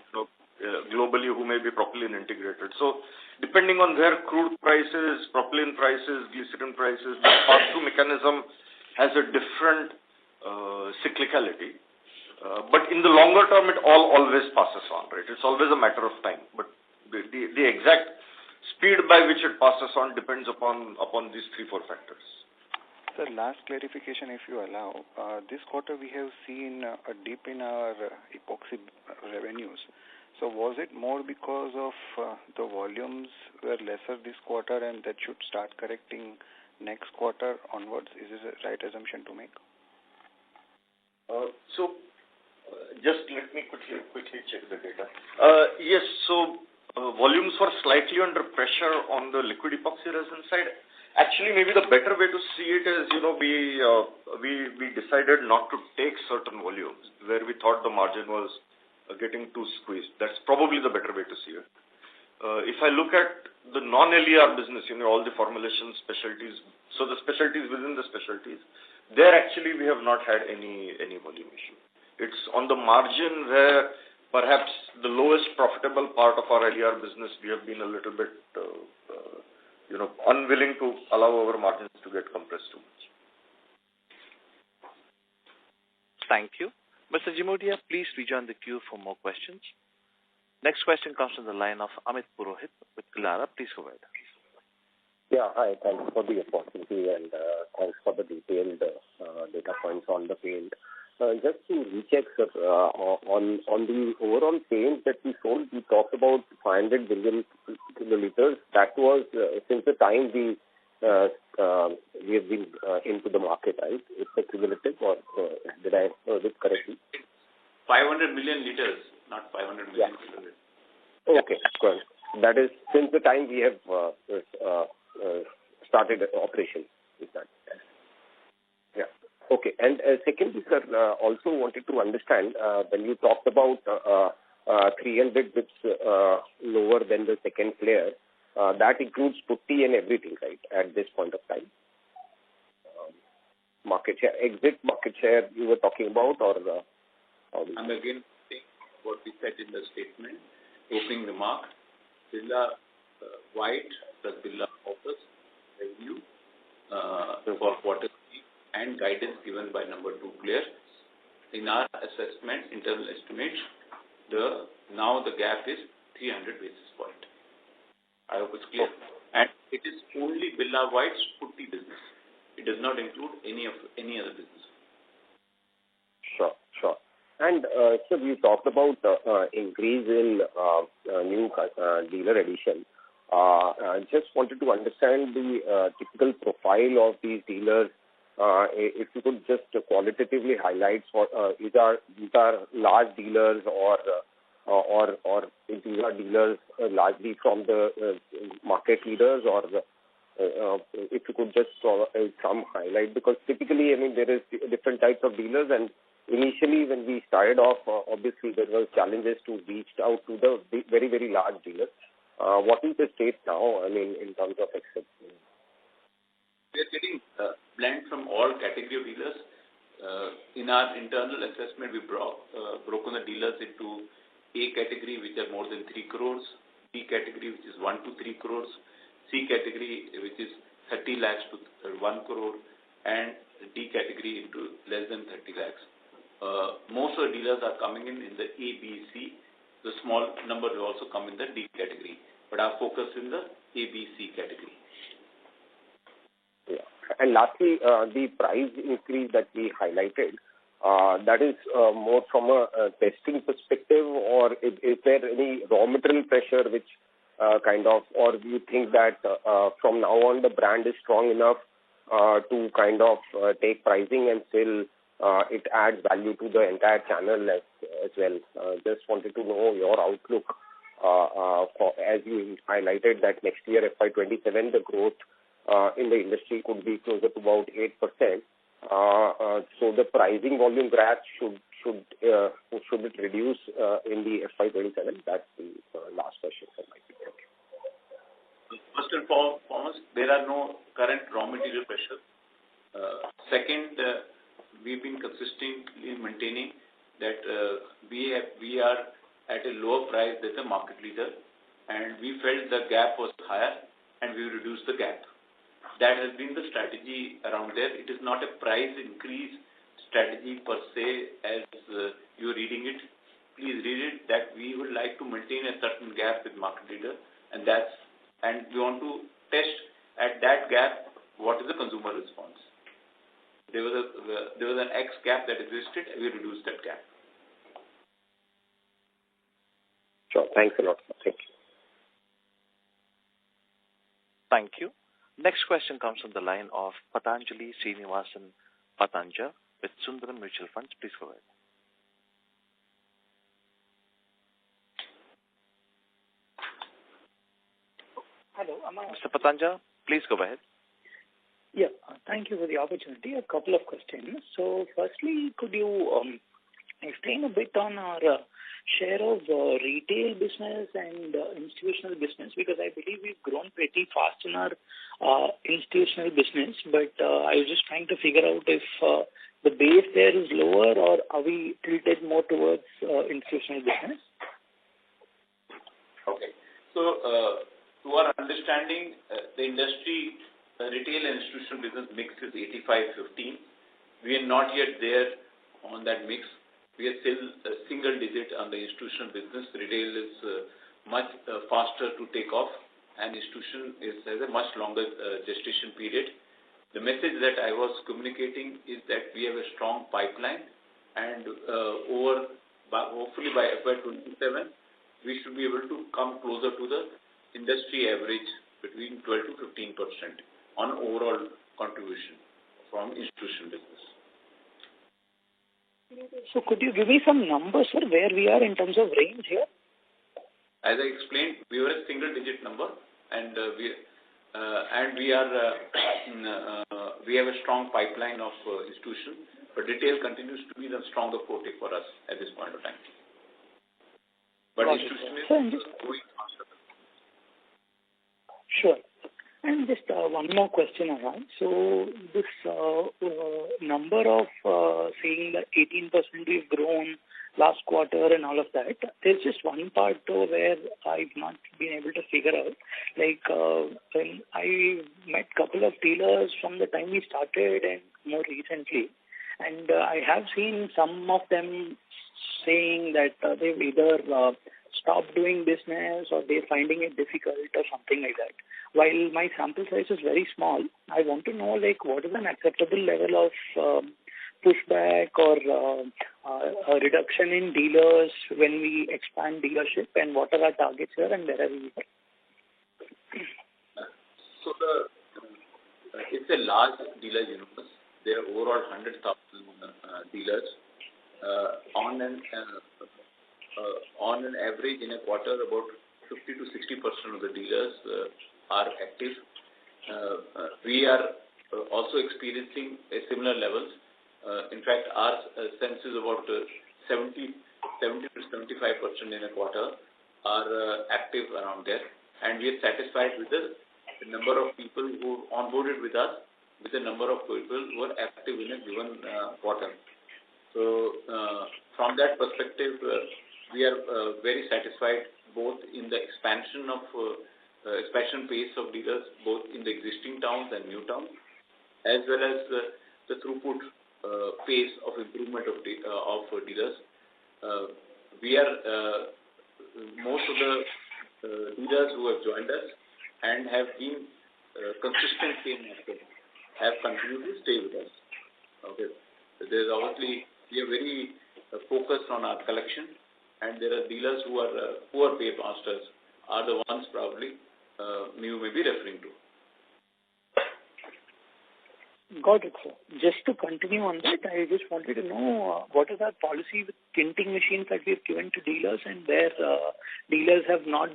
globally who may be propylene integrated. So depending on where crude prices, propylene prices, glycerin prices, the pass-through mechanism has a different cyclicality. But in the longer term, it always passes on, right? It's always a matter of time. But the exact speed by which it passes on depends upon these 3-4 factors. Sir, last clarification, if you allow. This quarter, we have seen a dip in our epoxy revenues. So was it more because of the volumes were lesser this quarter and that should start correcting next quarter onwards? Is this a right assumption to make? Just let me quickly check the data. Yes, so volumes were slightly under pressure on the liquid epoxy resin side. Actually, maybe the better way to see it is, we decided not to take certain volumes where we thought the margin was getting too squeezed. That's probably the better way to see it. If I look at the non-LER business, all the formulation specialties, so the specialties within the specialties, there actually we have not had any volume issue. It's on the margin where perhaps the lowest profitable part of our LER business, we have been a little bit, unwilling to allow our margins to get compressed too much. Thank you. Mr. Jimodia, please rejoin the queue for more questions. Next question comes from the line of Amit Purohit with Kilara. Please go ahead. Yeah, hi. Thanks for the opportunity and thanks for the detailed data points on the paint. Just to recheck, sir, on the overall paint that we sold, we talked about 500 billion kiloliters. That was since the time we have been into the market, right? It's a cumulative, or did I heard it correctly? 500 million liters, not 500 million kiloliters. Okay, good. That is since the time we have started operation. Is that? Yeah. Okay. And secondly, sir, also wanted to understand when you talked about 300 bits lower than the second player, that includes putty and everything, right? At this point of time, market share, exit market share you were talking about, or I'm again saying what we said in the statement, opening remark. Birla White plus Birla Opus revenue for quarter 3 and guidance given by number 2 player. In our assessment, internal estimates, now the gap is 300 basis point. I hope it's clear. And it is only Birla White's putty business. It does not include any other business. Sure. And so you talked about increase in new dealer addition. I just wanted to understand the typical profile of these dealers. If you could just qualitatively highlight what these are large dealers or these are dealers largely from the market leaders, or if you could just some highlight, because typically, I mean, there is different types of dealers, and initially when we started off, obviously there were challenges to reach out to the very, very large dealers. What is the state now, I mean, in terms of acceptance? We are getting blend from all category of dealers. In our internal assessment, we broken the dealers into A category, which are more than 3 crores, B category, which is 1 to 3 crores, C category, which is 30 lakhs to 1 crore, and D category into less than 30 lakhs. Most of the dealers are coming in the A, B, C. The small number will also come in the D category, but our focus in the A, B, C category. Yeah. And lastly, the price increase that we highlighted, that is more from a testing perspective, or is there any raw material pressure which or do you think that from now on the brand is strong enough to take pricing and still it adds value to the entire channel as well? Just wanted to know your outlook as you highlighted that next year, FY27, the growth in the industry could be closer to about 8%. So the pricing volume graph should it reduce in the FY27? That's the last question from my side. First and foremost, there are no current raw material pressure. Second, we've been consistently maintaining that we are at a lower price than the market leader, and we felt the gap was higher, and we reduced the gap. That has been the strategy around there. It is not a price increase strategy per se as you're reading it. Please read it that we would like to maintain a certain gap with market leader, and we want to test at that gap what is the consumer response. There was an X gap that existed, and we reduced that gap. Sure. Thanks a lot. Thank you. Thank you. Next question comes from the line of Patanjali Srinivasan Patanja with Sundaram Mutual Funds. Please go ahead. Hello. Mr. Patanja, please go ahead. Yeah. Thank you for the opportunity. A couple of questions. So, firstly, could you explain a bit on our share of retail business and institutional business? Because I believe we've grown pretty fast in our institutional business, but I was just trying to figure out if the base there is lower, or are we tilted more towards institutional business? Okay. So, to our understanding, the industry, retail and institutional business mix is 85-15. We are not yet there on that mix. We are still a single digit on the institutional business. Retail is much faster to take off. and institution has a much longer gestation period. The message that I was communicating is that we have a strong pipeline, and hopefully by FY27, we should be able to come closer to the industry average between 12 to 15% on overall contribution from institution business. So could you give me some numbers, sir, where we are in terms of range here? As I explained, we were a single-digit number, and we have a strong pipeline of institution, but retail continues to be the stronger forte for us at this point of time. But institution is going faster. Sure. And just one more question I have. So this number of saying that 18% we've grown last quarter and all of that, there's just one part though where I've not been able to figure out. Like when I met a couple of dealers from the time we started and more recently, and I have seen some of them saying that they've either stopped doing business or they're finding it difficult or something like that. While my sample size is very small, I want to know like what is an acceptable level of pushback or a reduction in dealers when we expand dealership, and what are our targets here and where are we? So it's a large dealer universe. There are overall 100,000 dealers. On an average in a quarter, about 50 to 60% of the dealers are active. We are also experiencing a similar levels. In fact, our sense is about 70 to 75% in a quarter are active around there, and we are satisfied with the number of people who onboarded with us, with the number of people who are active in a given quarter. So from that perspective, we are very satisfied both in the expansion pace of dealers, both in the existing towns and new towns, as well as the throughput pace of improvement of dealers. We are most of the dealers who have joined us and have been consistent in market have continued to stay with us. Okay, so there's obviously we are very focused on our collection, and there are dealers who are pay masters are the ones probably you may be referring to. Got it, sir. Just to continue on that, I just wanted to know what is our policy with tinting machines that we've given to dealers, and where dealers have not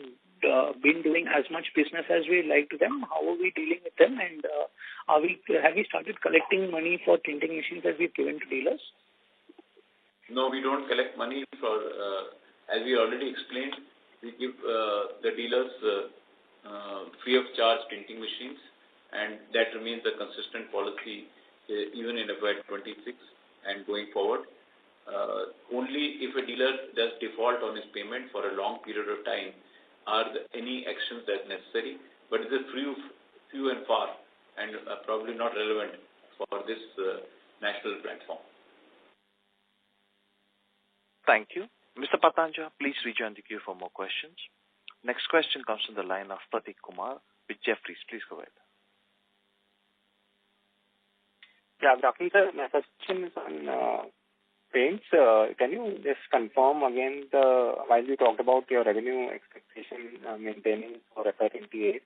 been doing as much business as we like to them. How are we dealing with them, and have we started collecting money for tinting machines that we've given to dealers? No, we don't collect money for, as we already explained, we give the dealers free of charge tinting machines, and that remains a consistent policy even in FY26 and going forward. Only if a dealer does default on his payment for a long period of time are any actions that necessary, but it is few and far and probably not relevant for this national platform. Thank you. Mr. Patanja, please rejoin the queue for more questions. Next question comes from the line of Pratik Kumar with Jefferies. Please go ahead. Yeah, good afternoon, sir. My first question is on paints. Can you just confirm again, while you talked about your revenue expectation maintaining for FY28,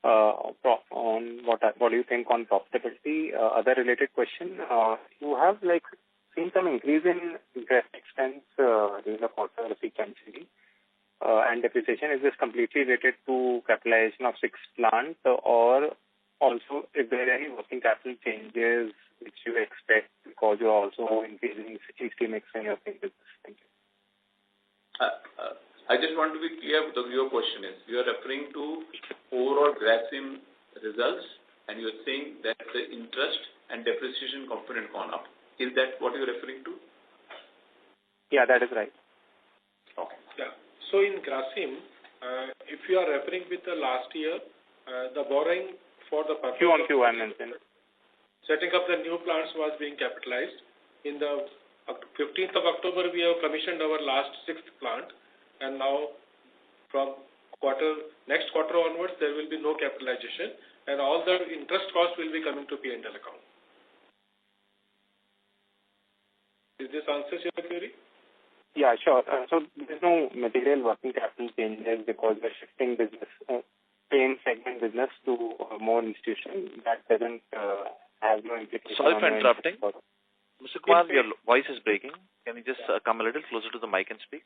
on what do you think on profitability? Other related question, you have seen some increase in interest expense during the quarter sequentially, and depreciation. Is this completely related to capitalization of 6 plants, or also if there are any working capital changes which you expect because you are also increasing HT mix in your paint business? Thank you. I just want to be clear what your question is. You are referring to overall Grasim results, and you are saying that the interest and depreciation component gone up. Is that what you are referring to? Yeah, that is right. Okay. Yeah. So in Grasim, if you are referring with the last year, the borrowing for the purpose Q on Q, I mentioned. Setting up the new plants was being capitalized. In the 15th of October, we have commissioned our last 6th plant, and now from next quarter onwards, there will be no capitalization, and all the interest costs will be coming to P&L account. Is this answers your query? Yeah, sure. So there's no material working capital changes because we're shifting business, paint segment business to more institution. That doesn't have no implication. Sorry for interrupting. Mr. Kumar, your voice is breaking. Can you just come a little closer to the mic and speak?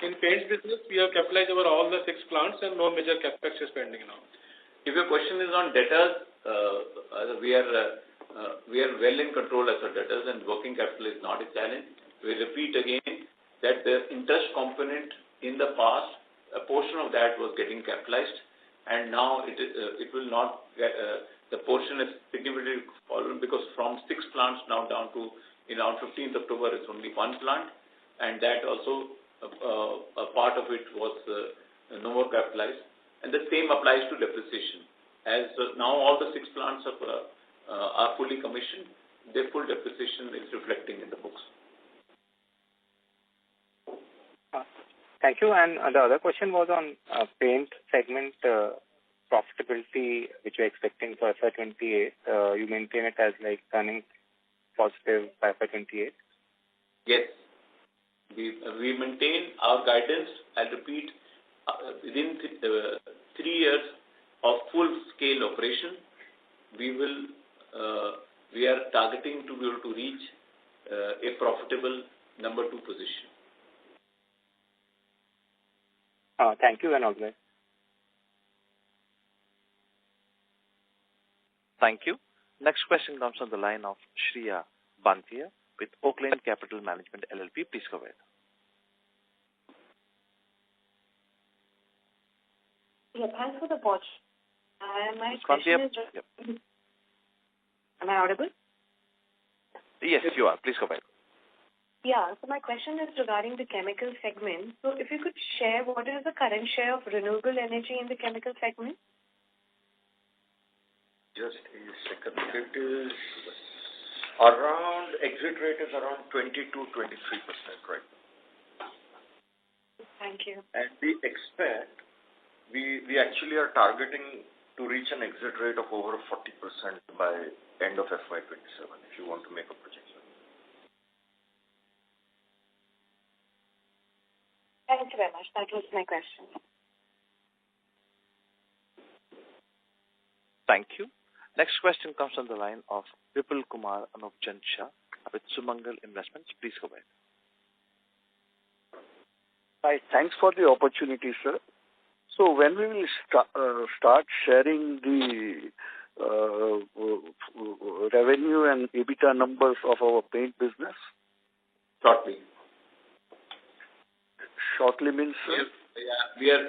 In paints business, we have capitalized over all the 6 plants and no major capex is pending now. If your question is on debtors, we are well in control as for debtors, and working capital is not a challenge. We repeat again that the interest component in the past, a portion of that was getting capitalized, and now it will not get, the portion is significantly fallen because from 6 plants now down to around 15th October it's only 1 plant, and that also a part of it was no more capitalized, and the same applies to depreciation. As now all the 6 plants are fully commissioned, their full depreciation is reflecting in the books. Thank you. And the other question was on paint segment profitability, which you're expecting for FY28. You maintain it as like turning positive by FY28? Yes. We maintain our guidance. I'll repeat, within 3 years of full-scale operation, we are targeting to be able to reach a profitable number 2 position. Thank you and all that. Thank you. Next question comes on the line of Shravya with Oakland Capital Management LLP. Please go ahead. Yeah, thanks for the watch. My question is... Yep. Am I audible? Yes, you are. Please go ahead. Yeah, so my question is regarding the chemical segment. So if you could share what is the current share of renewable energy in the chemical segment? Just a second. It is around, exit rate is around 22-23%, right? Thank you. And we expect, we actually are targeting to reach an exit rate of over 40% by end of FY27, if you want to make a projection. Thank you very much. That was my question. Thank you. Next question comes on the line of Vipul Kumar Anupchand Shah with Sumangal Investments. Please go ahead. Hi, thanks for the opportunity, sir. So when we will start sharing the revenue and EBITDA numbers of our paint business? Shortly. Shortly means, sir? Yeah, we are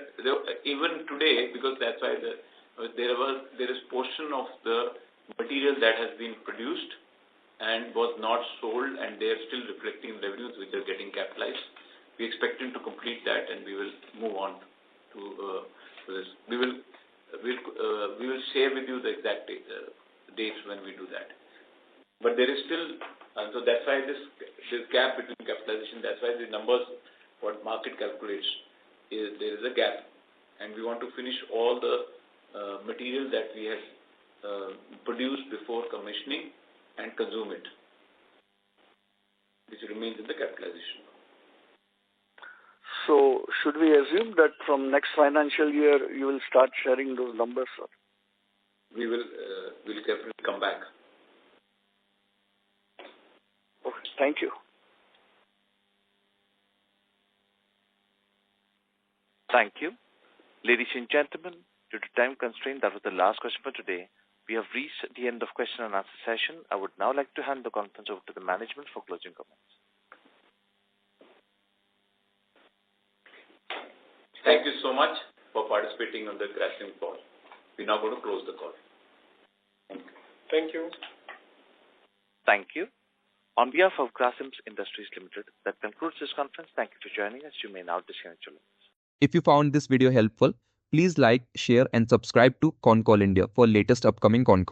even today, because that's why there is portion of the material that has been produced and was not sold, and they are still reflecting revenues which are getting capitalized. We expecting to complete that, and we will move on to this. We will share with you the exact dates when we do that. But there is still, so that's why this gap between capitalization. That's why the numbers what market calculates is there is a gap, and we want to finish all the material that we have produced before commissioning and consume it, which remains in the capitalization. So should we assume that from next financial year you will start sharing those numbers, sir? We will definitely come back. Okay, thank you. Thank you. Ladies and gentlemen, due to time constraint, that was the last question for today. We have reached the end of question and answer session. I would now like to hand the conference over to the management for closing comments. Thank you so much for participating on the Grasim call. We're now going to close the call. Thank you. Thank you. On behalf of Grasim Industries Limited, that concludes this conference. Thank you for joining us. You may now disconnect your lines. If you found this video helpful, please like, share and subscribe to Concall India for latest upcoming Concall.